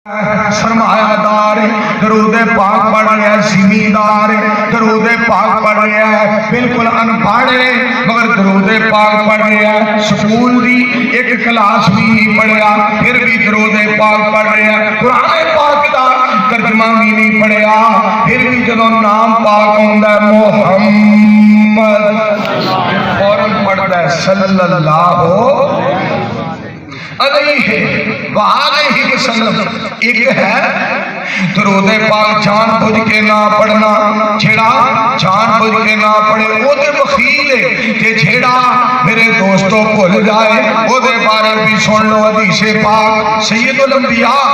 سرمایہ دار درود پاک پڑھ رہا ہے، زمیندار درود پاک پڑھ رہا ہے، بالکل انپڑھ مگر درود پاک پڑھ رہا ہے، سکول دی ایک کلاس بھی نہیں پڑھیا پھر بھی درود پاک پڑھ رہا ہے، قرآن پاک دا ترجمہ بھی نہیں پڑھیا پھر بھی جدوں نام پاک ہوندا ہے محمد فوراً پڑھتا ہے صلی اللہ علیہ وآلہ وسلم۔ ایک ہے درود پاک جان بوجھ کے نہ پڑھنا، جھیڑا جان بوجھ کے نہ پڑھے وہ دے بخیل ہے کہ جھیڑا میرے دوستوں بھول جائے وہ دے بارے بھی سن لو حدیث پاک سید الانبیاء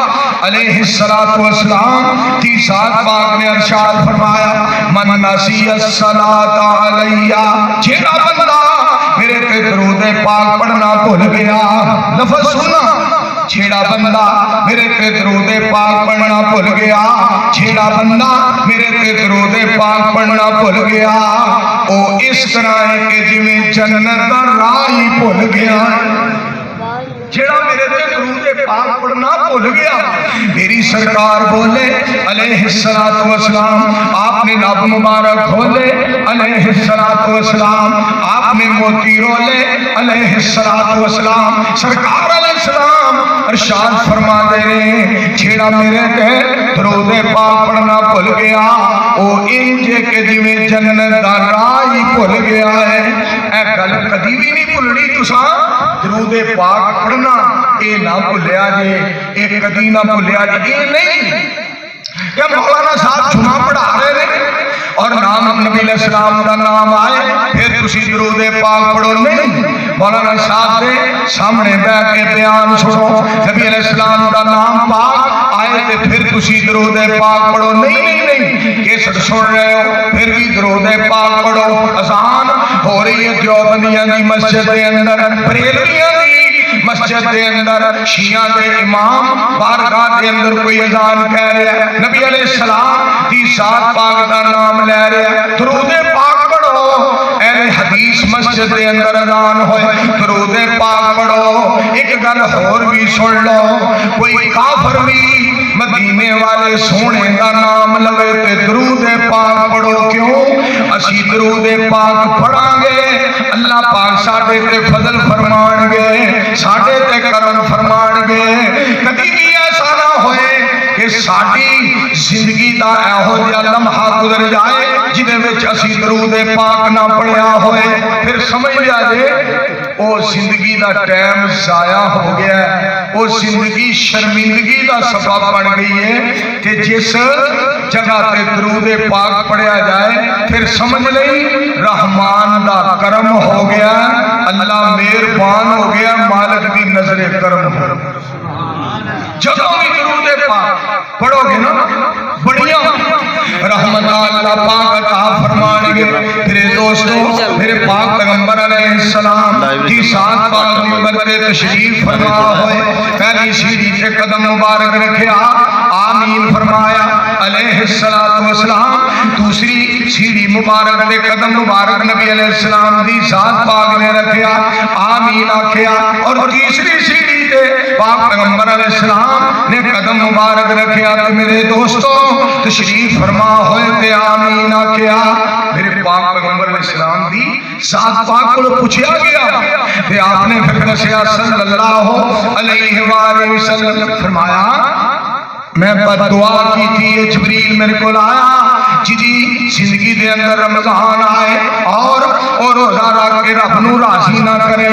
علیہ السلام کی ذات پاک نے ارشاد فرمایا من نسی الصلاۃ علیہ، جھیڑا بندہ میرے تے درود پاک پڑھنا بھول گیا، لفظ سننا، چھیڑا بندہ میرے تے درود پاک پڑھنا بھول گیا، چھیڑا بندہ میرے تے درود پاک پڑھنا بھول گیا، او اس طرح ہے کہ جویں جنت دا راہ ہی بھول گیا، جڑا میرے تے درود پاک پڑھنا بھول گیا۔ میری سرکار بولے علیہ السلام، آپ نے نب مبارک کھولے علیہ السلام، آپ نے موتی رولے علیہ السلام، سرکار علیہ السلام ارشاد فرما دے رہے چھیڑا میرے تے درود پاک پڑھنا بھول گیا او انجے کہ جویں جنت دا راہ ہی بھول گیا ہے۔ اے گل کدی بھی نہیں بھولنی تساں، درود پاک پڑھنا اے نہ بھولیا جے، اے کدی نہ بھولیا جے، اے نہیں کہ مولانا صاحب جمعہ پڑھا رہے ہیں اور نام نبی علیہ السلام کا نام آئے پھر تسی درود پاک پڑھو، نہیں، مولانا صاحب دے سامنے بیٹھ کے بیان سنو، نبی علیہ السلام کا نام پاک آئے تے پھر تسی درود پاک پڑھو، نہیں نہیں نہیں، کیسٹ سن رہے ہو پھر بھی درود پاک پڑھو۔ اذان ہو رہی ہے دیوبندیاں دی مسجد دے اندر، بریلویاں دی مسجد دے اندر، شیعہ دے امام بارگاہ دے اندر کوئی اذان کہہ رہا ہے، نبی علیہ السلام دی ذات پاک دا نام لے رہا ہے، درود پاک پڑھو، اہل حدیث مسجد دے اندر اذان ہوئے درود پاک پڑھو۔ ایک گل اور بھی سن لو، کوئی کافر بھی مدینے والے سونے دا نام لوے تے درود پاک پڑھو، کیوں؟ اسی درود پاک پڑھاں گے اللہ پاک ساڈے تے فضل فرمان گے، ساڈے تے کرم فرمان گے، کبھی بھی ایسا نہ ہوئے کہ ساڈی زندگی دا ایہو جہا لمحہ گزر جائے جدے وچ اسی درود پاک نہ پڑھیا ہوئے، پھر سمجھ لیا جے او زندگی دا ٹائم ضائع ہو گیا ہے، او زندگی شرمندگی دا سبب بن گئی ہے کہ جس جگہ تے درود پاک پڑھیا جائے پھر سمجھ لئی رحمان دا کرم ہو گیا، اللہ مہربان ہو گیا، مالک دی نظر کرم ہو گیا۔ جدوں بھی درود پاک پڑھو گے نا بڑھیا رحمت اللہ پاک عطا فرمان گے۔ میرے دوستو، میرے پاک پیغمبر علیہ السلام کی ساتھ پاک منبر پہ تشریف فرما ہوئے، پہلی سیڑھی سے قدم مبارک رکھیا، آمین فرمایا علیہ السلام، دوسری سیڑھی مبارک دے قدم مبارک نبی علیہ السلام دی ذات پاک نے رکھیا، آمین آکھیا، اور تیسری سیڑھی تے پاک پیغمبر علیہ السلام نے قدم مبارک رکھیا تو میرے دوستوں تشریف فرما ہوئے تے آمین آکھیا۔ میرے پاک پیغمبر علیہ السلام دی ذات پاک کو پوچھیا گیا تے آپ نے پھر دسیا صلی اللہ علیہ وآلہ وسلم، فرمایا میں بددعا کی تھی، جبریل میرے کو آیا جی زندگی دے اندر رمضان آئے اور روزہ رکھ کے رب نو راضی نہ کرے،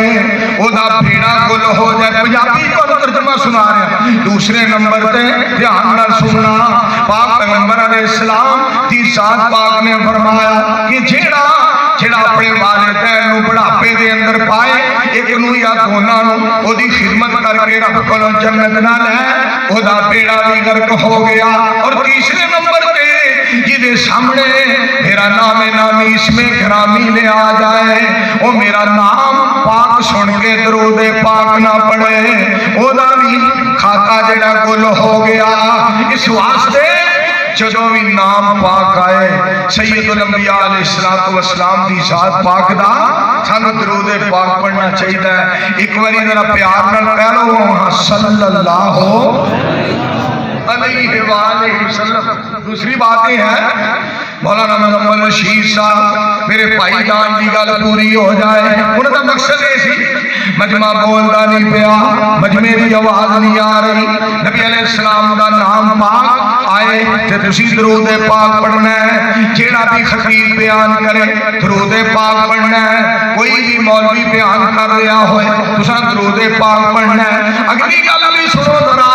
او دا بھیڑا گل ہو جائے، پنجابی کو ترجمہ سنا رہے ہیں۔ دوسرے نمبر تے دھیان نہ سننا، پاک پیغمبر علیہ السلام دی ذات پاک نے فرمایا کہ جھیڑا اپنے والدین نو بڑھاپے دے اندر پائے، ایک نو یا دونوں نو او دی خدمت کر کے رب کو جنت نہ لے، او دا بیڑا بھی غرق ہو گیا۔ اور تیسرے نمبر تے جدے سامنے میرا نام نامی اس میں گرامی لے آ جائے، او میرا نام پاک سن کے درود پاک نہ پڑے، او دا بھی کھاتا جڑا گل ہو گیا۔ اس واسطے جدوں بھی نام پاک آئے سید الانبیاء علیہ السلام دی ذات پاک دا سانو درود پاک پڑھنا چاہیے ہے۔ ایک باری ذرا پیار نال کہہ لو صلی اللہ وسلم. دوسری بات یہ ہے مولانا محمد رشید صاحب میرے بھائی جان کی گل پوری ہو جائے. انہوں کا مقصد یہ سی مجمع بولتا نہیں پیا, مجمع کی آواز نہیں آ رہی, نبی علیہ السلام کا نام پاک آئے تے تسی درود پاک پڑھنا ہے. جیڑا بھی خطیب بیان کرے درود پاک پڑھنا ہے. کوئی بھی مولوی بیان کر رہا ہوئے تساں درود پاک پڑھنا ہے. اگلی گل بھی سنو ذرا,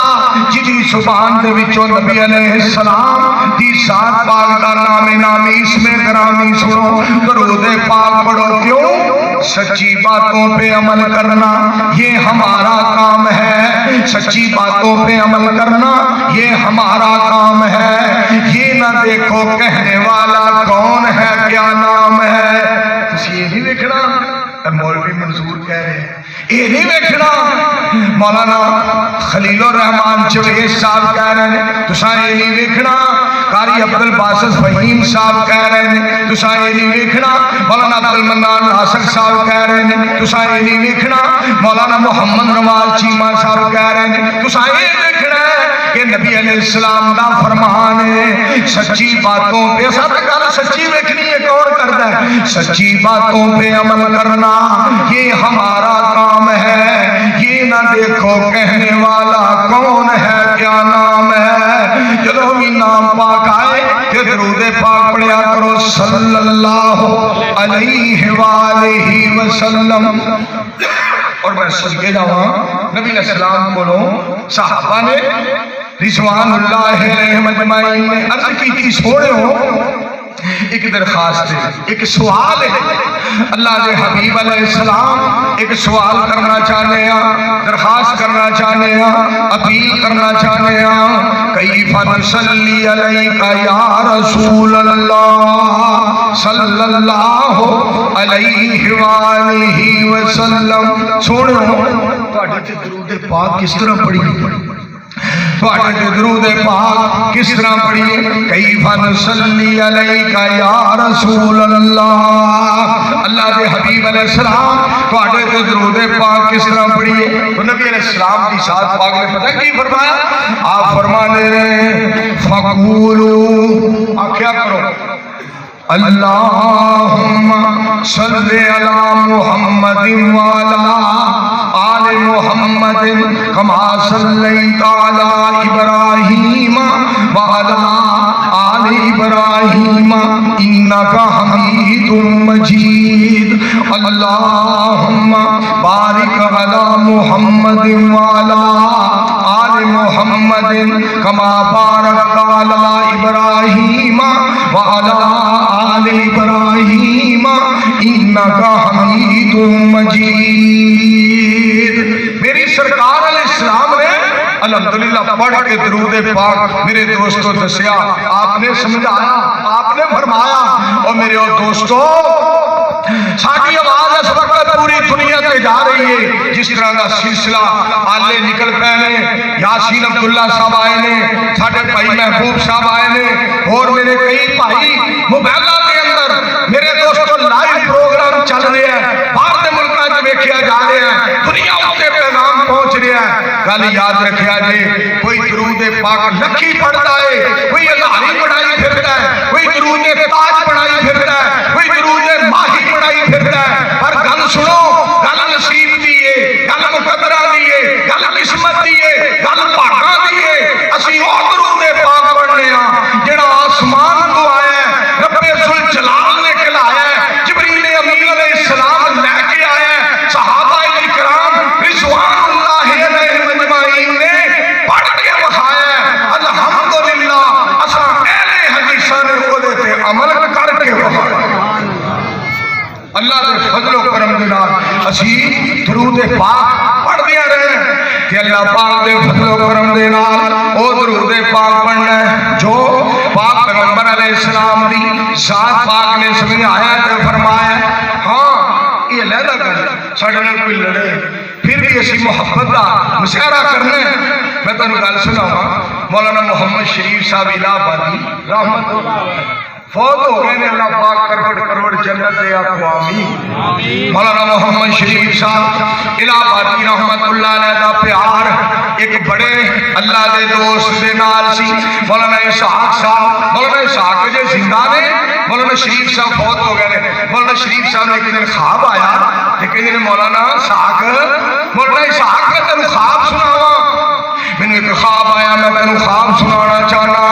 جی زبان دے وچوں نبی علیہ السلام دی ذات پاک دا نام نامی اس میں گرامی سنو, درود پاک پڑھو. کیوں؟ سچی باتوں پہ عمل کرنا یہ ہمارا کام ہے. سچی باتوں پہ عمل کرنا یہ ہمارا کام ہے. یہ نہ دیکھو کہنے والا کون ہے کیا نام ہے. تسی یہ نہیں دیکھنا مولوی منظور کہہ رہے ہیں, یہ نہیں دیکھنا مولانا خلیل الرحمان جویز صاحب کہہ رہے ہیں, تساں یہ نہیں دیکھنا قاری عبد الباسط فہیم صاحب کہہ رہے ہیں, تساں یہ نہیں دیکھنا مولانا عبد المنان ناصر صاحب کہہ رہے ہیں, تساں یہ نہیں دیکھنا مولانا محمد نواز چیمہ صاحب کہہ رہے ہیں. تساں یہ دیکھنا ہے کہ نبی علیہ السلام دا فرمان ہے سچی باتوں پہ گل سچی دیکھنی ہے کون کرتا ہے. سچی باتوں پہ عمل کرنا یہ ہمارا کام ہے. یہ نہ دیکھو کہنے والا کون ہے کیا نام ہے. جدو بھی نام پاک آئے کہ درود پاک پڑھیا کرو صلی اللہ علیہ وآلہ وسلم. اور میں صدقے جاواں نبی علیہ السلام بولو صحابہ نے رضوان اللہ علیہ مجمعین نے عرض کی تھی سوڑے ہو ایک درخواست ہے, ایک سوال ہے. اللہ کے حبیب علیہ السلام ایک سوال کرنا چاہنے ہیں, درخواست کرنا چاہنے ہیں, اپیل کرنا چاہنے ہیں. کیف نصلی علیک یا رسول اللہ صلی اللہ علیہ وآلہ وسلم. سنو تواڈے درود پاک کس طرح پڑھی, تواڈے درود پاک کس طرح پڑھیے. کیف نصلی علیک یا رسول اللہ, اللہ دے حبیب علیہ السلام تواڈے درود پاک کس طرح پڑھیے. تو نبی علیہ السلام کی ذات پاک نے پتہ کی فرمایا, آپ فرمانے رہے فقولوا, آخیا کرو اللہم صلی علی محمد وعلی آل محمد کما صلیت علی ابراہیم وعلی آل ابراہیم انکا حمید مجید. اللہم بارک علی محمد وعلی آل محمد کما بارکت علی ابراہیم وعلی آل ابراہیم انکا حمید مجید. میری سرکار علیہ السلام نے الحمدللہ پڑھ کے درود پاک میرے دوستوں دسیا, آپ نے سمجھایا, آپ نے فرمایا. اور میرے اور دوستوں ساری آواز اس وقت پوری دنیا تے جا رہی ہے. جس طرح کا سلسلہ آلے نکل پے نے, یاسین عبداللہ صاحب آئے نے, ساڈے بھائی محبوب صاحب آئے نے, اور میرے کئی بھائی موبائلہ کے اندر میرے دوستوں لائیو پروگرام چل رہے ہیں, باہر کے ملکوں میں دیکھا جا رہے ہیں, دنیا اتنے پیغام پہنچ رہا ہے. گل یاد رکھیا جی, کوئی درود پاک لکھی پڑھتا ہے, کوئی ہزاری بڑھائی پھرتا ہے, کوئی درود تاج بڑھائی پھرتا ہے, کوئی درود ماہی بڑھائی پھرتا ہے. پر گل سنو, گل نصیب دیئے, گل مقدرہ دیئے, گل قسمت دیئے, گل پاکاں دیئے. اسی اور درود پاک پڑھنے ہاں جڑا آسمان کو آیا ہے, رب ذوالجلال نے کھلایا ہے, جبریل امین علیہ السلام لے کے آیا ہے, صحابہ کرام رضوان اللہ علیہ مجمعین نے پڑھ کے بخایا ہے. الحمدللہ اساں اہل حدیثاں نے اودے تے عمل کر کے بخایا. اللہ دے فضل و کرم دے نال اسی درود پاک پڑھدے رہے کہ اللہ پاک دے فضل و کرم دے نال او درود پاک پڑھنا ہے جو پاک پیغمبر علیہ السلام دی ذات پاک نے سمجھایا تے فرمایا. ہاں یہ علیحدہ گل, ساڈے نال کوئی لڑے پھر بھی اسی محبت دا مظاہرہ کرنا ہے. میں تانوں گل سناواں, مولانا محمد شریف صاحب الہ آبادی رحمت اللہ علیہ فوت ہو گئے نے اللہ پاک کروڑ جنت دے آمین۔ مولانا محمد شریف صاحب الہ آبادی رحمت اللہ علیہ دا پیار ایک بڑے اللہ دے دوست دے نال سی۔ مولانا اسحاق صاحب، مولانا اسحاق جے زندہ نے، مولانا شریف صاحب فوت ہو گئے نے۔ مولانا شریف صاحب نے ایک دن خواب آیا کہ کہتے ہیں مولانا اسحاق، مولانا اسحاق میں تینوں خواب سناواں، میں نے ایک خواب آیا، میں تینوں خواب سنانا چاہنا۔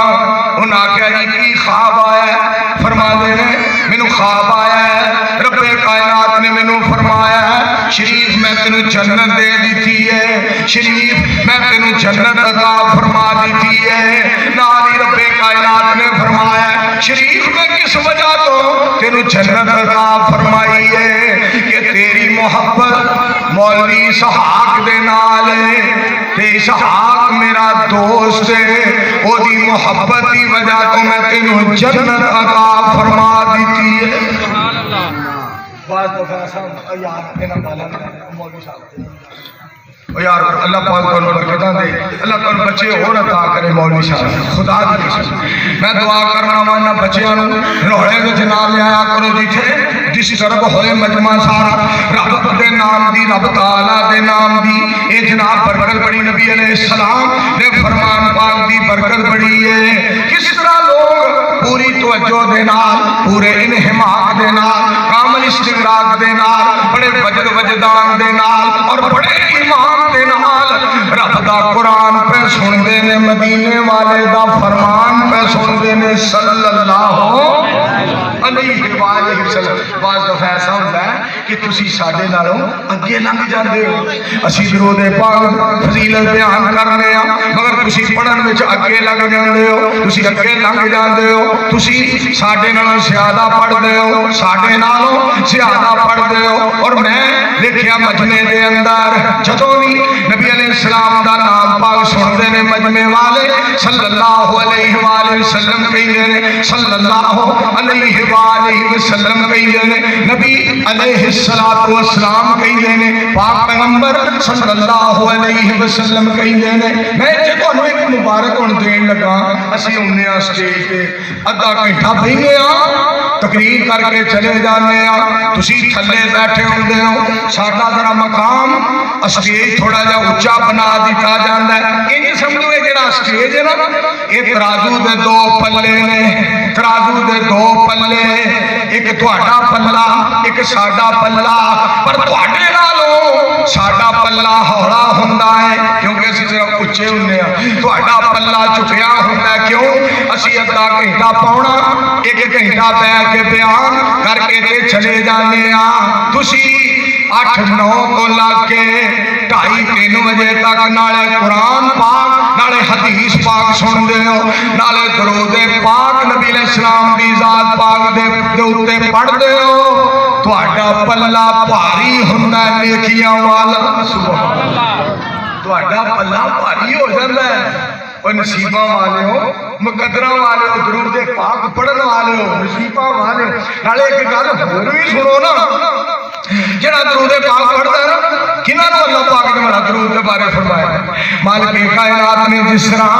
انہاں آکھیا جی کی خواب آیا ہے؟ فرما دے نے مینوں خواب آیا ہے، رب کائنات نے مینوں فرمایا ہے شریف میں تینوں جنت دے دیتی ہے، شریف میں تینوں جنت عطا فرما دیتی ہے۔ نالی رب کائنات نے فرمایا ہے شریف میں کس وجہ تو تینوں جنت عطا فرمائی ہے کہ تیری محبت مولوی اسحاق دے نال ہے، تے اسحاق میرا دوست ہے، او دی محبت دی وجہ تو میں تینوں جنت عطا فرما دیتی ہے۔ سبحان اللہ۔ بعض دفعہ صاحب یار اینا بالا مولوی صاحب یار اللہ پاک کو برکتاں دے، اللہ تعالی بچے اور عطا کرے مولوی صاحب خدا دی قسم۔ میں دعا کرنا وانا بچیاں نوں روڑے وچ نہ لے آیا کرو جتھے جس طرف ہوئے مجمع سارا رب دے نام دی، رب تعالی دے نام دی، اے جناب برکت بڑی نبی علیہ السلام دے فرمان پاک دی برکت بڑی ہے۔ کس طرح لوگ پوری توجہ دے نال، پورے انہماک دے نال، کامل استغراق دے نال، بڑے وجد وجدان دے نال اور بڑے ایمان دے نال رب دا قرآن پہ سن دے نے، مدینے والے دا فرمان پہ سن دے نے صلی اللہ علیہ وآلہ وسلم۔ بعض دفعہ ایسا ہوتا ہے کہ تسی ساڈے نالوں اگے لنگ جاندے ہو، اسی درود پاک فضیلت بیان کرنے ہاں مگر تسی پڑھن وچ اگے لگ جاندے ہو، تسی اگے لنگ جاندے ہو، تسی ساڈے نالوں زیادہ پڑھدے ہو، ساڈے نالوں زیادہ پڑھدے ہو۔ اور میں دیکھیا مجمع دے اندر جدوں بھی نبی علیہ السلام دا نام پاک سن دے نے مجمع والے صلی اللہ علیہ وآلہ وسلم کہندے نے، صلی اللہ علیہ وآلہ وسلم کہندے نے، نبی علیہ الصلوۃ والسلام کہندے نے، پاک پیغمبر صلی اللہ علیہ وسلم کہندے نے۔ میں تے تانوں ایک مبارک ہن دین لگا، اسی ہونے آ سٹیج تے ادھا گھنٹہ بیٹھے ہاں، تقریر کر کے چلے جانے ہاں، تسی تھلے بیٹھے ہوندے ہو، ساڈا ذرا مقام اسٹیج تھوڑا جا اونچا بنا دیتا جاندا ہے۔ انج سمجھو اے جڑا اسٹیج ہے نا، اے ترازو دے دو پلے نے، ترازو دے دو پلے، ایک تہاڈا پلہ ایک ساڈا پلہ، پر تہاڈے نالوں ساڈا پلہ ہولا ہوندا ہے کیونکہ اسی ذرا اونچے ہوندے ہاں، تہاڈا پلہ چکیا ہوندا ہے کیوں؟ اسی ادھا گھنٹہ پاؤنا ایک گھنٹہ بیٹھ کے بیان کر کے تے چلے جانے ہاں، تسی 8-9 کو لگ کے 2:30-3 بجے تک نالے قرآن پاک نالے حدیث پاک سن دے ہو، نالے درود پاک نبی علیہ السلام دی ذات پاک دے اوتے پڑھ دے ہو، تہاڈا پلہ بھاری ہوندا ہے نیکیاں والا۔ سبحان اللہ، تہاڈا پلہ بھاری ہو جاندا ہے۔ اور نصیباں والے ہو، مقدراں والے ہو، درود پاک پڑھن والے ہو، نصیباں والے ہو۔ نالے ایک گل ہور بھی سنو نا، جڑا درود پاک پڑھتا ہے نا، کنہاں نوں اللہ پاک نے بڑا درود کے بارے فرمایا ہے؟ مالک کائنات نے جس طرح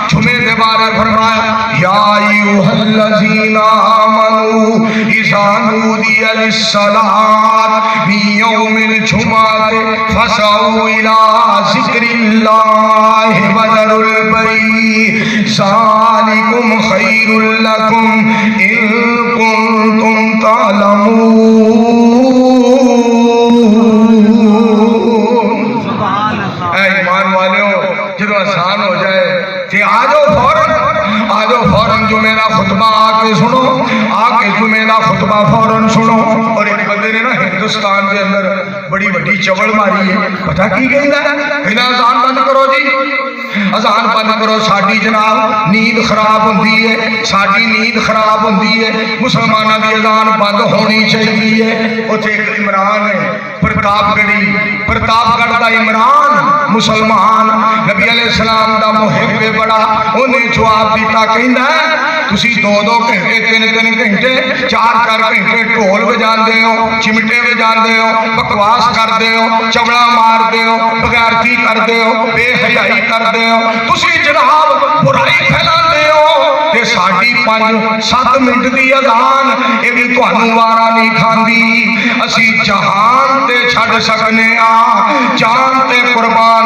جمعے کے بارے فرمایا یا ایھا الذین آمنوا اذا نودی للصلاۃ من یوم الجمعۃ فاسعوا الی ذکر اللہ وذروا البیع ذالکم خیر لکم ان کنتم تعلمون۔ اے ایمان والے ہو، جب آسان ہو جائے کہ آجو فوراً جمعہ کا خطبہ آ کے سنو، آ کے جمعہ کا خطبہ فوراً سنو۔ اور ایک بندے نے نا ہندوستان کے اندر بڑی بڑی چوڑ ماری ہے، پتہ کی کہندا ہے؟ کہندا اذان بند کرو جی، اذان بند کرو، ساڈی جناب نیند خراب ہوندی ہے، ساڈی نیند خراب ہوندی ہے، مسلمانوں دی اذان بند ہونی چاہیے۔ اوتھے ایک عمران ہے پرتاپ گڑھ دا عمران مسلمان نبی علیہ السلام دا محب بڑا، انہیں جواب دیتا کہندا ہے تسی 2-2 گھنٹے 3-3 گھنٹے 4-4 گھنٹے ڈھول بجاندے ہو، چمٹے بجاندے ہو، بکواس کردے ہو، چوڑا ماردے ہو، بغیرتی کردے ہو، بے حیائی کردے ہو، تسی جناب برائی پھیلاندے ہو تے ساڈی 5-7 ਮਿੰਟ ਦੀ ਅਜ਼ਾਨ ਇਹ ਵੀ ਤੁਹਾਨੂੰ ਵਾਰਾ ਨਹੀਂ ਖਾਂਦੀ। ਅਸੀਂ ਜਹਾਨ ਤੇ ਛੱਡ ਸਕਨੇ ਆ, ਜਾਨ ਤੇ ਕੁਰਬਾਨ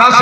10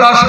10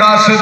10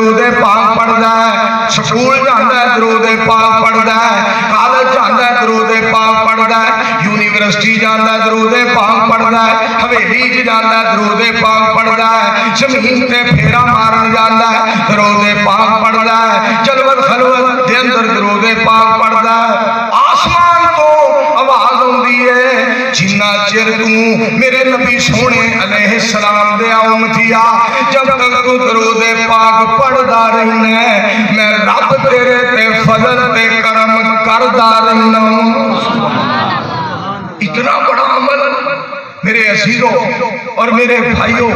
درود پاک پڑھدا ہے، سکول جاندا ہے درود پاک پڑھدا ہے، کالج جاندا ہے درود پاک پڑھدا ہے، یونیورسٹی جاندا ہے درود پاک پڑھدا ہے، حویلی چ جاندا ہے درود پاک پڑھدا ہے، زمین تے پھیرا مارن جاندا ہے درود پاک پڑھدا ہے، جلوت خلوت دے اندر درود پاک پڑھدا ہے۔ آسمان تو آواز ہوندی ہے جنہ چر تو میرے نبی سونے علیہ السلام دے امتیا جب تک تو درود پاک پڑھدا رہنا ہے میں رب تیرے تے فضل تے کرم کردا رہنا۔ اتنا بڑا عمل میرے عزیزوں اور میرے بھائیوں،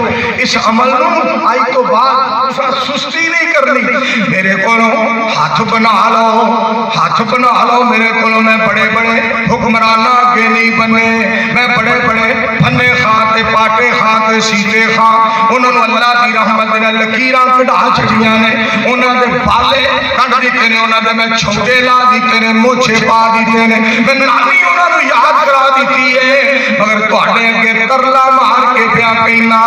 اس عمل نو آئی تو بعد سستی نہیں کرنی۔ میرے کولوں ہاتھ بنا لو میرے کولوں، میں بڑے بڑے حکمرانہ کے نہیں بنے، میں بڑے بڑے پھنے خاں تے پاٹے خاں تے سیتے خاں، انہوں نے اللہ دی رحمت نے لکیراں کڑا چھڑیاں نے، انہوں نے بالے کٹ دیتے نے، انہوں نے میں چھوٹے لا دیتے نے، موچے پا دیتے نے، میں نامی انہوں نے یاد کرا دیتی ہے، مگر تواڈے اگے ترلا مار کے پیا کہنا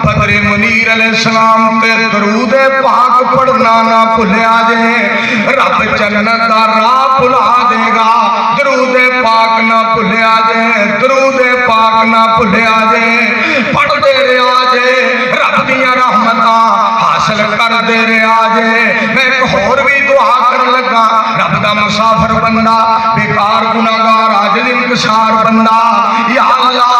بدر منیر علیہ السلام تے درود پاک پڑھنا نہ بھلیا جے، رب جنت دا راہ بھلا دے گا، درود پاک نہ بھلیا جے، درود پاک نہ بھلیا جے، پڑھتے رہیا جے، رب دیاں رحمتاں حاصل کردے رہیا جے۔ میں ایک ہور بھی دعا کر لگا، رب دا مسافر بندہ، بیکار گناہگار عاجز انکسار بندہ، یا اللہ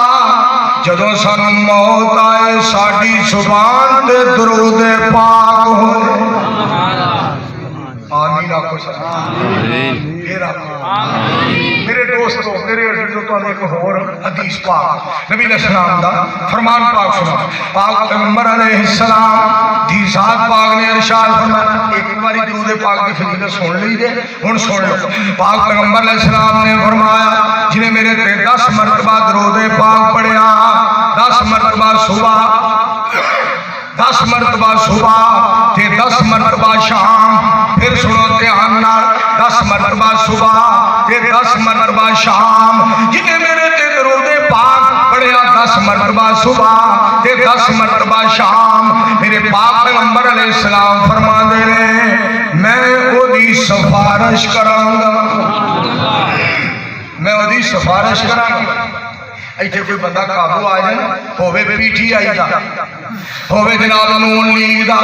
جدوں سانو موت آئے ساڈی زبان تے درود پاک ہوئے، آمین آکھو پھر میرے دوستو میرے عزیزو تو ایک اور حدیث پاک نبی علیہ السلام دا فرمان پاک سنا، پاک پیغمبر علیہ السلام دی ذات پاک نے ارشاد فرمایا، ایک باری درود پاک کی فضیلت سن لی دے، ہن سن لو۔ پاک پیغمبر علیہ السلام نے فرمایا جنہیں میرے تے 10 مرتبہ درود پاک پڑھیا، 10 مرتبہ صبح، 10 مرتبہ صبح تے 10 مرتبہ شام، پھر سنو دھیان نال، 10 مرتبہ صبح تے 10 مرتبہ شام، جنہیں میرے تے درود پاک پڑھیا 10 مرتبہ صبح تے 10 مرتبہ شام، میرے پاک پیغمبر علیہ السلام فرما دے رہے میں او دی سفارش کراں گا، میں او دی سفارش کراں گا۔ ایتھے کوئی بندہ قابو آ جائے، ہووے پی ٹی آئی دا، ہووے جناب نون لیگ دا،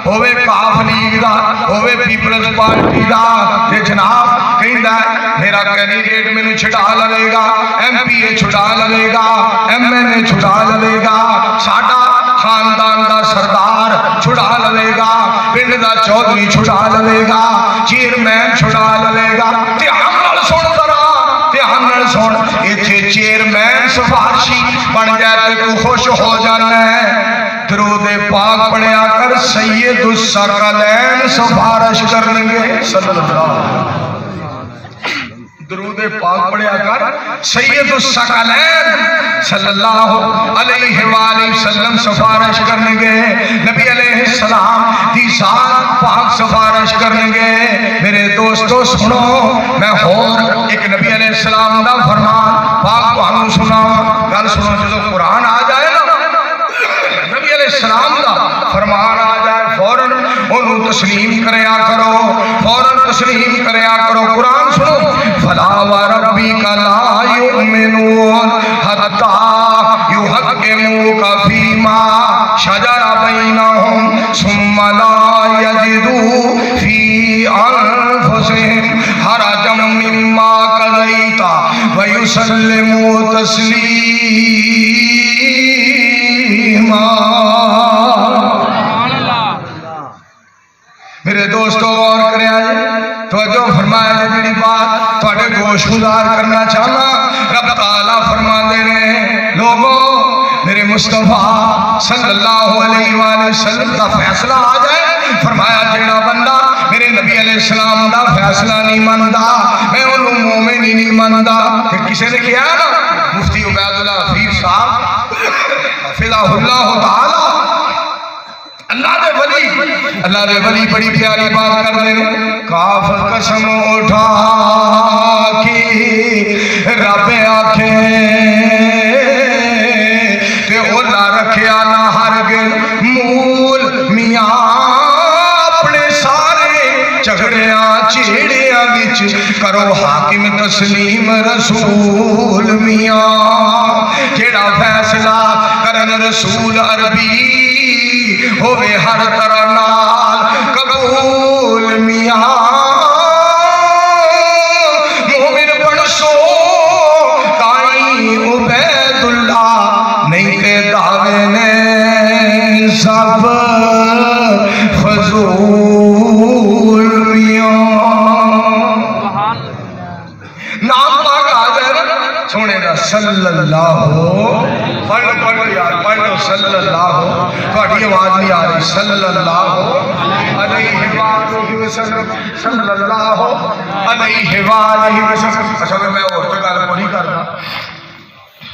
ہووے کاف لیگ دا، ہووے پیپلز پارٹی دا، تے جناب کہندا ہے میرا کینڈیڈیٹ مینوں چھڈا لے گا، ایم پی اے چھڈا لے گا، ایم این اے چھڈا لے گا، ساڈا خاندان دا سردار چھڈا لے گا، پنڈ دا چودھری چھڈا لے گا، چیئرمین چھڈا لے گا۔ دھیان نال سن ذرا، دھیان نال سن، ایتھے چیئرمین سفارشی بن جائے تو خوش ہو جانا ہے، درود پاک پڑھیا کر سید الثقلین سفارش کرنگے صلی اللہ، درود پاک پڑھیا کر سید الثقلین صلی اللہ علیہ وآلہ وسلم سفارش کرنگے، نبی علیہ السلام دی ذات پاک سفارش کرنگے۔ میرے دوستو سنو، میں اور ایک نبی علیہ السلام دا فرمان پاک کو ہم سنا، گل سنو، جدو قرآن آ جائے نا نبی علیہ السلام دا فرمان آ جائے فوراً انہوں تسلیم کریا کرو، فوراً تسلیم کریا کرو۔ قرآن سنو، فَلَا وَرَبِّكَ لَا يُؤْمِنُونَ حَتَّى يُحَكِّمُوكَ فِي مَا شَجَرَ بَيْنَهُمْ ثُمَّ لَا يَجِدُوا فِي أَنفُسِهِمْ حَرَجًا مِّمَّا قَضَيْتَ وَيُسَلِّمُوا تَسْلِيمًا۔ میرے دوستو غور کریں آئے توجہ فرمایا ہے جنہی بات تھوڑے گوش گزار کرنا چاہنا، رب تعالیٰ فرما دے رہے لوگوں میرے مصطفیٰ صلی اللہ علیہ وآلہ وسلم کا فیصلہ آ جائے، فرمایا جیڑا بندہ میرے نبی علیہ السلام دا فیصلہ نہیں مندہ میں انہوں مومن ہی نہیں مندہ۔ پھر کسے نے کیا ہے نا مفتی عبید اللہ حفیظ صاحب حفظہ اللہ تعالیٰ، اللہ دے ولی بڑی پیاری بات کر دے کاف قسم اٹھا کی رب آکھے تے اولا رکھیا نہ ہرگز مول میاں تسلیم رسول میاں جیڑا فیصلہ کرن رسول عربی ہوئے ہر طرح نال قبول میاں مومن بن سو تائی عبید اللہ نہیں تے دعوے نے سب فضول میاں نام پاک حاضر سونے دا صلی اللہ پڑھ یار پڑھ لو صلی اللہ تھوڑی آواز نہیں آ رہی صلی اللہ علیہ وآلہ وسلم صلی اللہ علیہ وآلہ وسلم اچھا میں اور کوئی گل کو نہیں کرنا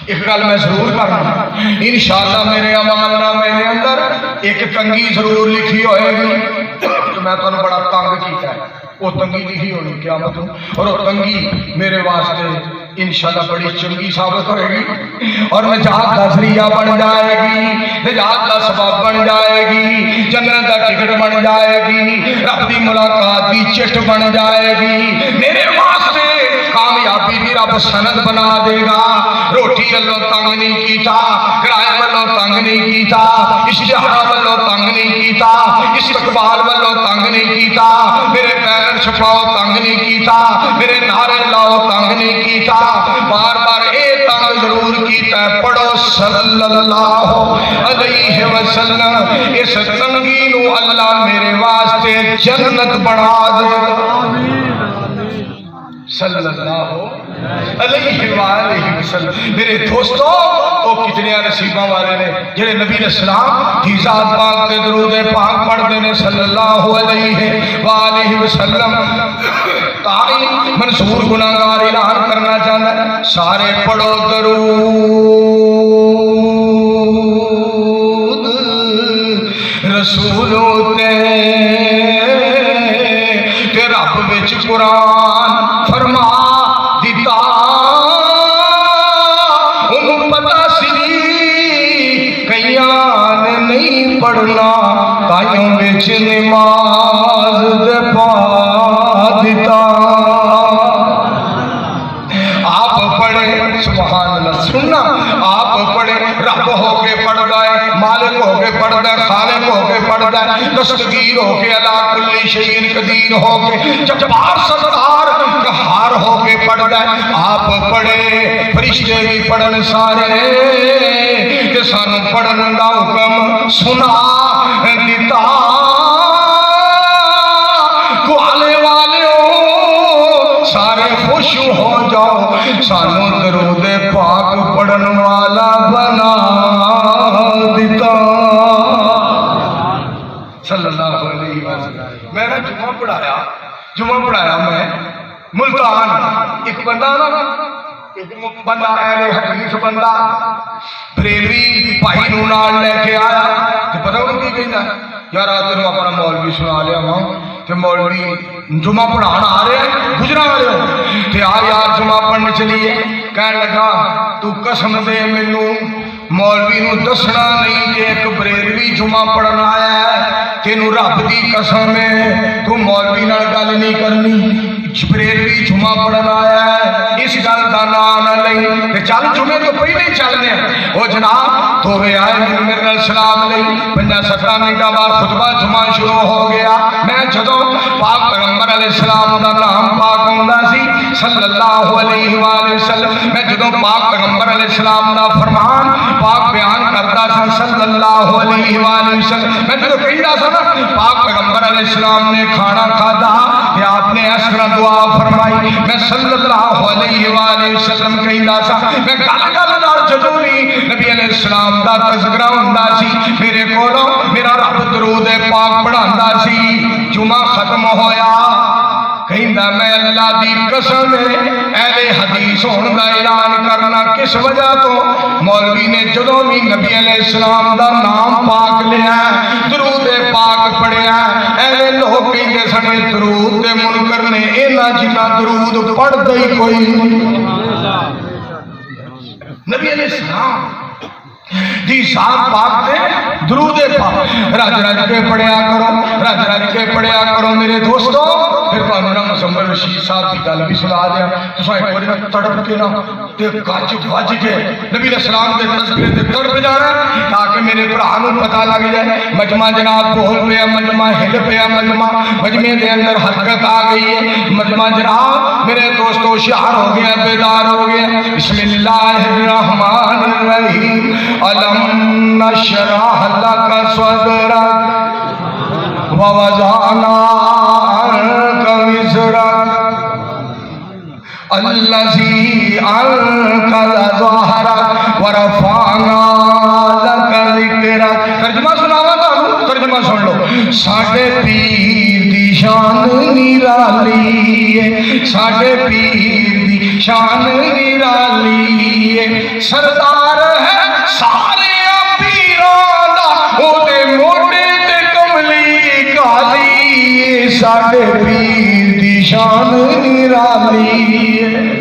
ایک گل میں ضرور کرنا انشاءاللہ میرے امان نامے کے اندر ایک تنگی ضرور لکھی ہوئے گی تو میں تو بڑا تنگ کیتا ہے وہ تنگی لکھی ہوئی قیامت اور وہ تنگی میرے واسطے انشاءاللہ بڑی چنگی ثابت ہوئے گی اور نجات کا ذریعہ بن جائے گی نجات کا سبب بن جائے گی جنت کا ٹکٹ بن جائے گی رب دی ملاقات دی چٹ بن جائے گی میرے واسطے کامیابی دی رب سند بنا دے گا روٹی والوں تنگ نہیں کیتا کرائے والوں تنگ نہیں کیتا اشتہار والوں تنگ نہیں کیتا استقبال والوں تنگ نہیں کیتا میرے پیر چھپاؤ تنگ نہیں کیتا میرے نعرے لاؤ تنگ نہیں کیتا بار بار اے تنگ ضرور کیتا ہے پڑھو صلی اللہ علیہ وسلم اس تنگی نو اللہ میرے واسطے جنت بنا دے گا صلی اللہ علیہ وآلہ وسلم میرے دوستو وہ کتنے نصیبہ والے نے جنہیں نبی علیہ السلام کی ذات پاک کے درود پاک پڑھ دینے صلی اللہ علیہ وآلہ وسلم تائی منصور گناہگار اعلان کرنا چاہتا ہے سارے پڑھو درود رسولوں تے رب وچ قرآن فرما دیتا انہوں پتا سی کئیان نہیں پڑھنا تائیوں بچ نماز دے پا دیتا آپ پڑھے سبحان اللہ سننا آپ پڑھے رب ہو کے پڑھ گئے مالک ہو کے پڑھ گئے خالق ہو کے پڑھ گئے دستگیر ہو کے اللہ کلی شیئن قدیر ہو کے جبار ستار قہار ہو کے پڑھ گئے آپ پڑھے فرشتے بھی پڑھن سارے کہ سانو پڑھن دا حکم سنا دیتا کوالے والے ہو سارے خوش ہو جاؤ سانو درود پاک پڑھن والا بنا دیتا صلی اللہ علیہ وسلم میں نے جمعہ پڑھایا میں ملتان ایک بندہ اہل حدیث بندہ بریلوی بھائی نو نال لے کے آیا تو پتہ انہوں کی کہنا یار آج میں اپنا مولوی سنا لیا ہوں کہ مولوی جمعہ پڑھانا آ رہے ہیں گجرا والے ہو کہ آ یار جمعہ پڑھنے چلیے کہنے لگا تو قسم دے مینوں مولوی نو دسنا نہیں کہ ایک بریلوی جمعہ پڑھنا آیا ہے تینوں رب دی قسم ہے تو مولوی نال گل نہیں کرنی بریلوی جمعہ پڑھنا آیا ہے اس گل دا نام نہ لئی کہ چل جمعے تو پہلے ہی چلنے او جناب توے آئے میرے نال سلام لئی 5-7 منٹاں بعد خطبہ جمعہ شروع ہو گیا میں جدوں پاک پیغمبر علیہ السلام دا نام پاک ہوندا سی صلی اللہ علیہ وآلہ وسلم میں جدوں پاک پیغمبر علیہ السلام دا فرمان پاک بیان کرتا تھا صلی اللہ علیہ وآلہ وسلم میں جدوں کہندا سا نا پاک پیغمبر علیہ السلام نے کھانا کھادا کہ آپ نے اس طرح دعا فرمائی میں صلی اللہ علیہ وآلہ وسلم کہندا سا میں گل نال جدوں بھی نبی علیہ السلام دا تذکرہ ہوندا سی میرے کولوں میرا رب درود پاک پڑھاندا سی جمعہ ختم ہویا کہندا میں اللہ دی قسم اہل حدیث ہون دا اعلان کرنا کس وجہ تو مولوی نے جدوں بھی نبی علیہ السلام دا نام پاک لیا درود پاک پڑھیا اہل لوگ کہندے سنے درود تے منکر نے اینا جنہ درود پڑھ دئی کوئی نبی علیہ السلام دی ذات پاک دے درود پاک رج رج کے پڑھیا کرو رج رج کے پڑھیا کرو میرے دوستو پھر تمہیں نا مزمل رشید صاحب کی گل بھی سنا دیا تو ایک بار میں تڑپ کے نا گج وج کے نبی علیہ السلام کے تذکرے سے تڑپ جانا تاکہ میرے بھرا نوں پتہ لگ جائے مجمع جناب بول پیا مجمع ہل پیا مجمع دے اندر حرکت آ گئی ہے مجمع جناب میرے دوستو ہوشیار ہو گیا بیدار ہو گیا بسم اللہ الرحمن الرحیم الم نشرح لک صدرک ووضعنا عنك وزرك الذي أنقض ظهرك ورفعنا لك ذكرك ترجمہ سناوا تو ترجمہ سن لو ساڈے پیر دی شان نرالی ہے ساڈے پیر دی شان نرالی ہے سردار ہے سارے پیراں دا او دے موٹے ساڈے پیر دی شان نرالی ہے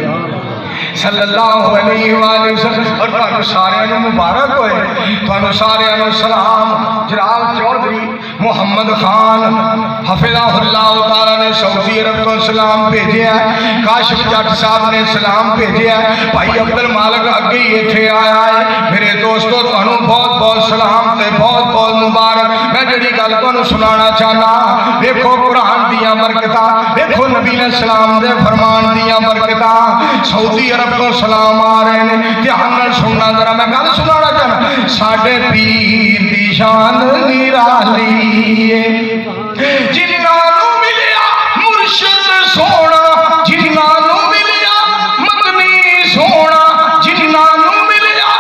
صلی اللہ علیہ وآلہ وسلم اور تانوں سارے نوں مبارک ہوئے تانوں سارے نوں سلام جناب چودھری محمد خان حفظہ اللہ تعالیٰ نے سعودی عرب کو سلام بھیجیا ہے کاشف جٹ صاحب نے سلام بھیجیا ہے بھائی عبد المالک اگے ہی ایتھے آیا ہے میرے دوستو تانوں بہت بہت سلام تے بہت بہت مبارک میں جڑی گل تانوں سنانا چاہنا دیکھو قرآن دیاں برکتاں دیکھو نبی علیہ السلام دے فرمان دیاں برکتاں سعودی عرب کو سلام آ رہے ہیں دھیان نال سننا ذرا میں گل سنانا چاہنا ساڈے پیر دی شان نرالی ہے جنہاں نوں ملیا مرشد سونا جنہاں نوں ملیا مدنی سونا جنہاں نوں ملیا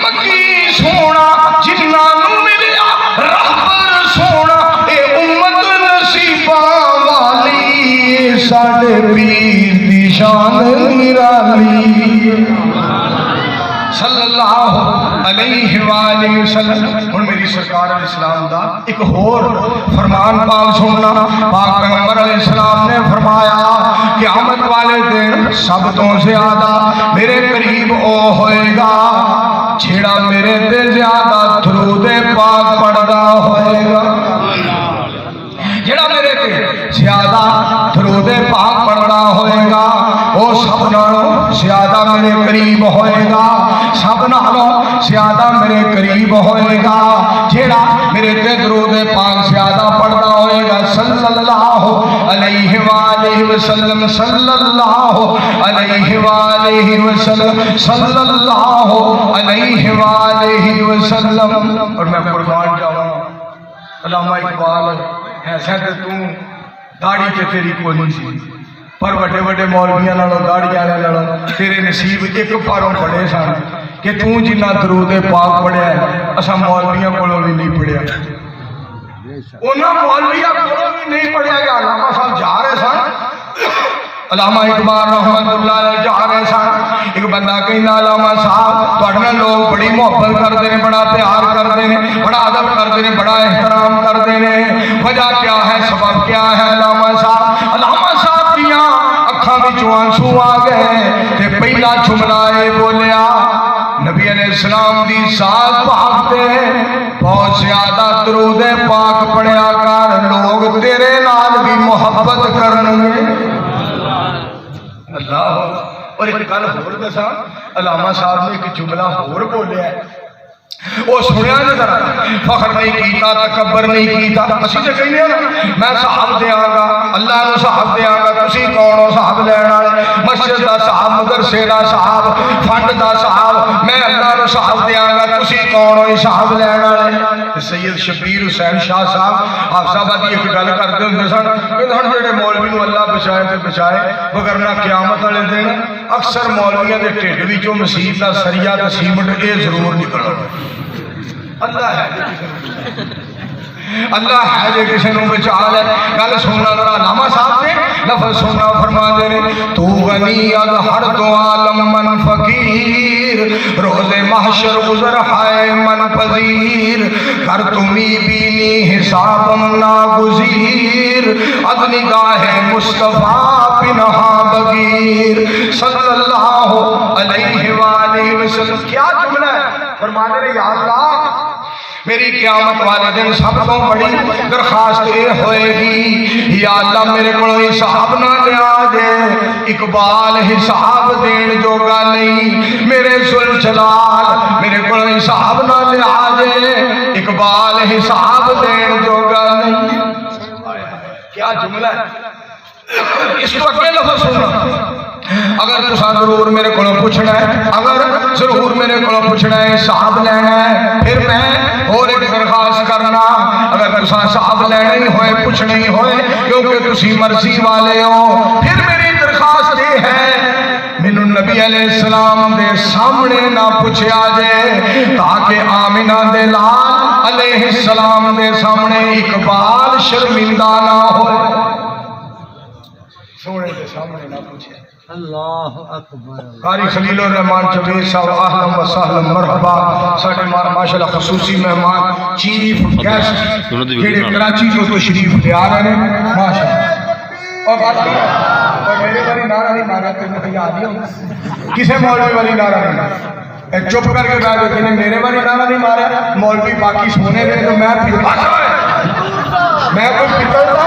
مکی سونا جنہاں نوں ملیا رہبر سونا اے امت نصیباں والی ساڈے پیر دی شان نرالی صلی اللہ علیہ وآلہ وسلم اور میری سرکار علیہ السلام دا ایک اور فرمان پاک سننا پاک پیغمبر علیہ السلام نے فرمایا کہ قیامت والے دن سب تو زیادہ میرے قریب او ہوئے گا چھڑا میرے تے زیادہ درود پاک پڑھدا ہوئے گا جڑا میرے تے زیادہ درود پاک پڑھنا ہوئے گا وہ سب نالوں زیادہ میرے قریب ہوئے گا سب نالوں زیادہ میرے قریب ہوئے گا جڑا میرے تے درود پاک زیادہ پڑھنا ہوئے گا صلی اللہ علیہ وآلہ وسلم صلی اللہ علیہ وآلہ وسلم صلی اللہ علیہ وآلہ وسلم اور میں قربان جاؤں علامہ اقبال ایسا کہ تم داڑھی تے تیری کوئی نہیں سی پر بڑے بڑے مولویاں نالوں داڑھی والے نالوں تیرے نصیب ایک پاروں پڑے سن کہ تو جنہ درود پاک پڑھیا ہے اساں مولویاں کولوں بھی نہیں پڑھیا انہاں مولویاں کولوں بھی نہیں پڑھیا کہ علامہ صاحب جا رہے سن علامہ اقبال رحمت اللہ علیہ جا رہے سن ایک بندہ کہنا علامہ صاحب تواڈے لوگ بڑی محبت کرتے ہیں بڑا پیار کرتے ہیں بڑا ادب کرتے ہیں بڑا احترام کرتے ہیں وجہ کیا ہے سبب کیا ہے علامہ صاحب دیاں اکھاں وچوں آنسو آ گئے تے پہلا جملہ اے بولیا نبی علیہ السلام دی ذات پاک تے بہت زیادہ درود پاک پڑھیا کر لوگ تیرے نال بھی محبت کرنگے اللہ اور ایک گل ہور دساں علامہ صاحب نے ایک جملہ ہور بولیا ہے وہ سنیا نہ ذرا فخر نہیں کیتا تکبر نہیں کیتا اسی تے کہنے نا میں صاحب دیاں گا اللہ نو صاحب دیاں گا تسی کون ہو صاحب لین والے مسجد دا صاحب مدرسے دا صاحب فنڈ دا صاحب میں اللہ نو صاحب دیاں گا تسی کون ہو صاحب لین والے سید شبیر حسین شاہ صاحب حافظ آبادی ایک گل کرتے ہوندے سن کہ ہن جڑے مولوی نو اللہ بچائے تے بچائے وگرنہ قیامت والے دن اکثر مولویاں دے ٹھڈ وچوں مسیح دا سریا تے سیمنٹ اے ضرور نکلنا اللہ ہے اللہ ہے جے کسی نو بچا لے گل سننا ذرا علامہ صاحب نے لفظ سننا فرما دے رہے تو غنی ہر دو عالم من فقیر روز محشر گزر ہے من پذیر کر تمی بینی حسابم ناگزیر از نگاہ مصطفیٰ پنہا بگیر صلی اللہ علیہ وآلہ وسلم کیا جملہ ہے فرما دے رہے یا اللہ میری قیامت والے دن سب کو بڑی درخواست یہ ہوئے گی، یا اللہ میرے کو حساب نہ لیا دے، اقبال حساب دین جوگا نہیں، میرے ذوالجلال میرے کو حساب نہ لیا دے، اقبال حساب دین جوگا نہیں۔ کیا جملہ ہے، اس کو اگلے لفظ سننا۔ اگر تسا ضرور میرے کو پوچھنا ہے، اگر ضرور میرے کو پوچھنا ہے، حساب لینا ہے، پھر میں اور ایک درخواست کرنا، اگر تسا حساب لینا ہی ہوئے پوچھنا ہی ہوئے کیونکہ تسی مرضی والے ہو، پھر میری درخواست یہ ہے مینوں نبی علیہ السلام دے سامنے نہ پوچھیا جائے، تاکہ آمنہ دے لال علیہ السلام دے سامنے اقبال شرمندہ نہ ہوئے، سونے دے سامنے نہ پوچھے۔ اللہ اکبر۔ قاری خلیل الرحمان چویز صاحب اہلا و سہلا مرحبا، ساڑھے ماشاءاللہ خصوصی مہمان چیف گیسٹ جڑے کراچی کو تشریف لے آ رہے ہیں ماشاءاللہ۔ اور بات کریں اور میرے والی نعرہ نہیں مارا تو مجھے یاد نہیں، کسے مولوی والی نعرہ نہیں مارا، چپ کر کے بیٹھ گئے، میرے والی نعرہ نہیں مارا، مولوی باقی سونے دے تو میں پھر میں کوئی پتل تھا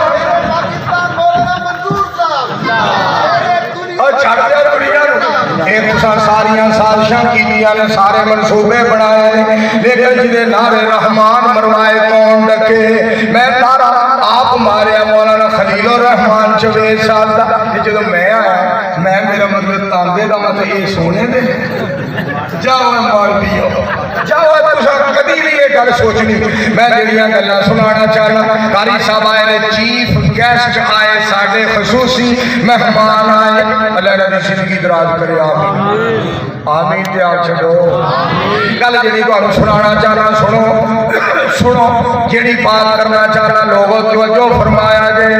اور چھڑ دیا دنیا نو، ایک ساریاں سازشاں کیتیاں نے، سارے منصوبے بنائے نے، لیکن جنہیں نعرے رحمان مروائے کون ڈکے؟ میں تارا آپ ماریا مولانا خلیل الرحمان چویز صاحب دا، جدو میں آیا میں میرا مطلب تانبے دا مطلب یہ سونے دے، جاؤ مولوی ہو جاؤ، تسا کدی نہیں یہ گل سوچنی۔ میں جڑیاں گلاں سنانا چاہنا، قاری صاحب آئے نے، چیف گیسٹ آئے، ساڈے خصوصی مہمان آئے، اللہ رضی زندگی دراز کرے، آمین آمین تے آ چھڑو۔ گل جڑی تانوں سنانا چاہنا سنو، جڑی بات کرنا چاہنا لوگوں توجہ فرمایا جائے،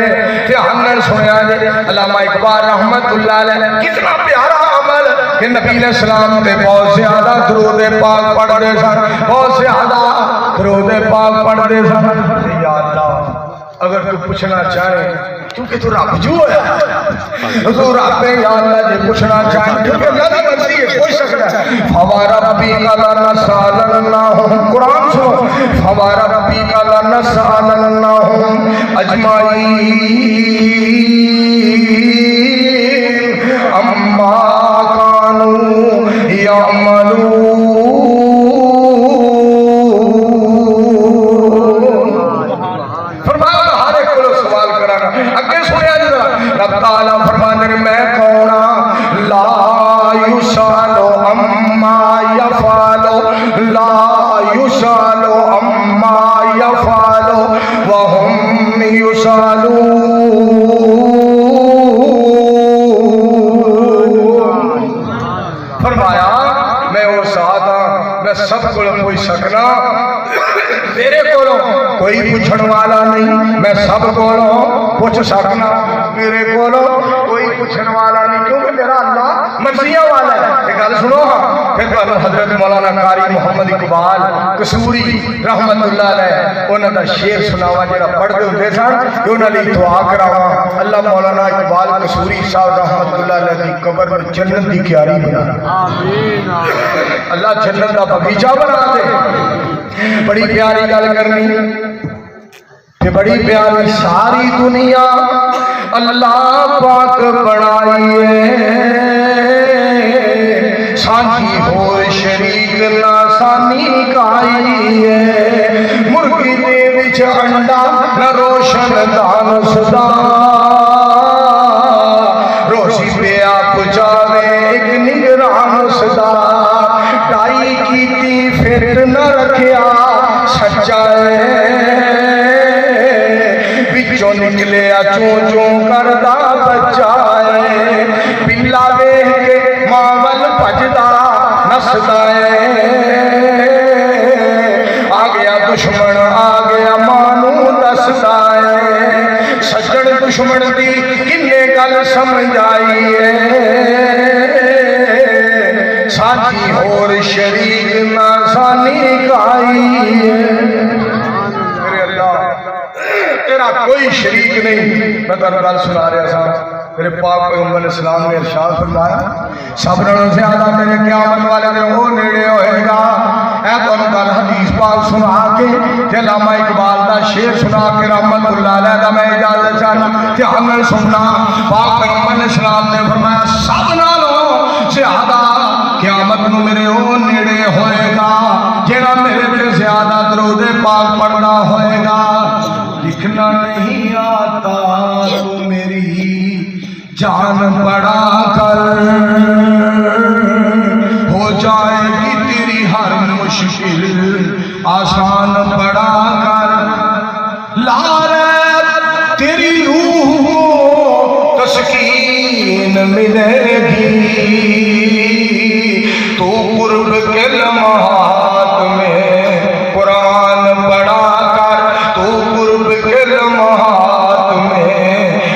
دھیان نال سنیا جائے۔ علامہ اقبال رحمت اللہ علیہ کتنا پیارا عمل کہ نبی علیہ السلام تے بہت زیادہ درود پاک پڑھ دے سن، بہت زیادہ درود پاک پڑھ دے سن۔ یا اللہ اگر تو پوچھنا چاہے کیونکہ تو رب جو ہے تو رب ہے، یا اللہ جی پوچھنا چاہے کیونکہ اللہ کی مرضی ہے، پوچھ سکتا ہے۔ فَوَرَبِّكَ لَنَسْأَلَنَّهُمْ، قرآن سنو، فَوَرَبِّكَ لَنَسْأَلَنَّهُمْ أَجْمَعِينَ عَمَّا كَانُوا يَعْمَلُونَ۔ رب تعالیٰ فرمانے میں کونا لا یسالو اما یفالو، لا یسالو اما یفالو وہم یسالون۔ فرمایا میں وہ ساتھ ہاں، میں سب کو کوئی سکنا، میرے کو کوئی پوچھن والا نہیں، میں سب کو پوچھ سکنا، میرے کو کوئی پوچھن والا نہیں، کیونکہ میرا اللہ مرضیاں والا ہے۔ ایک گل سنو ہاں، پھر حضرت مولانا قاری محمد اقبال قصوری رحمت اللہ علیہ انہوں نے شعر سناوا جڑا پڑھتے ہوتے سن کہ انہوں نے دعا کراوا، اللہ مولانا اقبال قصوری صاحب رحمت اللہ علیہ کی قبر میں جنت کی کیاری بنا، اللہ جنت کا بغیچہ بنا دے۔ بڑی پیاری گل کرنی کہ بڑی پیاری ساری دنیا اللہ پاک بنائیے، سانجی ہو شریک نہ سانی کائیے، مرغی دے وچ انڈا نہ روشن دان سدا، روشی پہ آپ جاوے ایک نگران سدا، ڈائی کیتی پھر نہ رکھیا سچائے، بچوں نکلے چون چون کردہ بچائے، پلا ویہ کے ماول پجدہ نسدائے، آ گیا دشمن آ گیا مانو دسدائے، سجن دشمن دی کنے گل سمجھائیے، ساتھی اور شریک نہ سانی کائیے۔ میرے اللہ تیرا کوئی شریک نہیں، میں تیرا گل سنا رہا سا، میرے پاک پیغمبر علیہ السلام نے ارشاد فرمایا سب نالوں زیادہ میرے قیامت والے دن وہ نیڑے ہوئے گا. اے تانوں گل حدیث پاک سنا کے تے علامہ اقبال دا شعر سنا کے رحمت اللہ علیہ دا میں اجازت چاہنا دھیان نال سننا. پاک پیغمبر علیہ السلام نے فرمایا سب نالوں زیادہ قیامت نو میرے او نیڑے ہوئے گا جڑا میرے تے زیادہ درود پاک پڑھنا ہوئے گا. لکھنا نہیں آتا تو میری جان پڑا کر ہو جائے گی تیری ہر مشکل آسان پڑا کر. لارے تیری روح کو تسکین ملے گی تو قرب کے لمحات میں قرآن پڑھا کر. تو قرب کے لمحات میں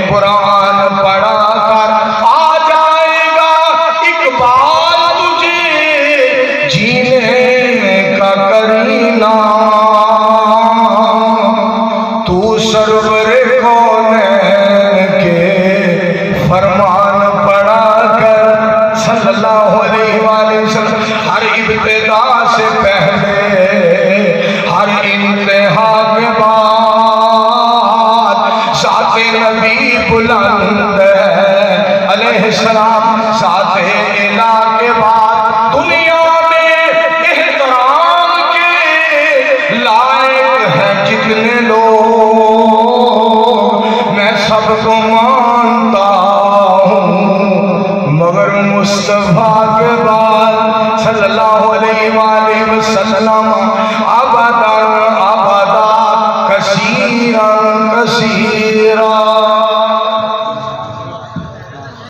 قرآن پڑھا کر آ جائے گا اقبال تجھے جینے کا کرینہ. تو سرور کونین کے فرمان پڑھا کر صلی اللہ علیہ وآلہ وسلم. ہر ابتدا سے پہلے ہر انتہا کے بعد ذات نبی بلند ہے علیہ السلام. ذات الہ کے بعد دنیا میں احترام کے لائق ہیں جتنے لوگ میں سب کو مانتا ہوں مگر مصطفیٰ کے بعد صلی اللہ علیہ وآلہ وسلم ابدا ابدا کثیرا کثیرا